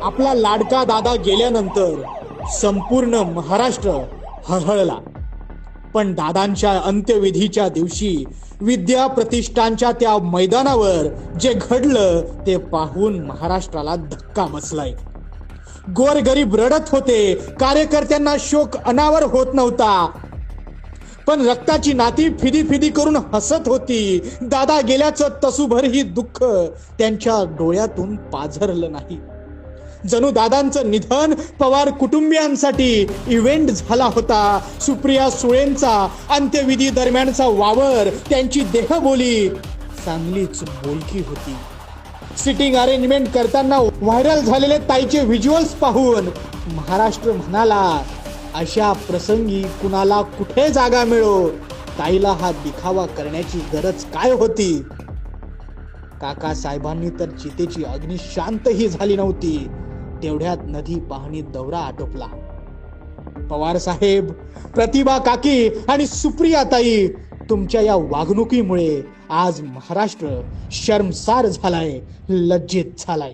आपला लाडका दादा गेल्यानंतर संपूर्ण महाराष्ट्र हळहळला. पण दादांच्या अंत्यविधीच्या दिवशी विद्या प्रतिष्ठानच्या त्या मैदानावर जे घडलं ते पाहून महाराष्ट्राला धक्का बसलाय. गोरगरीब रडत होते, कार्यकर्त्यांना शोक अनावर होत नव्हता, पण रक्ताची नाती फिदी फिदी करून हसत होती. दादा गेल्याचं तसूभरही दुःख त्यांच्या डोळ्यातून पाझरलं नाही. जणू दादांचं निधन पवार कुटुंबियांसाठी इव्हेंट झाला होता. सुप्रिया सुळेंचा अंत्यविधी दरम्यानचा वावर, त्यांची देहबोली चांगलीच बोलकी होती. सिटिंग अरेंजमेंट करताना व्हायरल झालेले ताईचे व्हिज्युअल्स पाहून महाराष्ट्र म्हणाला, अशा प्रसंगी कुणाला कुठे जागा मिळो, ताईला हा दिखावा करण्याची गरज काय होती. काका साहेबांनी तर चितेची अग्नी शांतही झाली नव्हती. तेवढ्यात नदी पाहणी दौरा आटोपला. पवार साहेब, प्रतिभा काकी आणि सुप्रिया ताई, तुमच्या या वागणुकीमुळे आज महाराष्ट्र शर्मसार झालाय, लज्जित झालाय.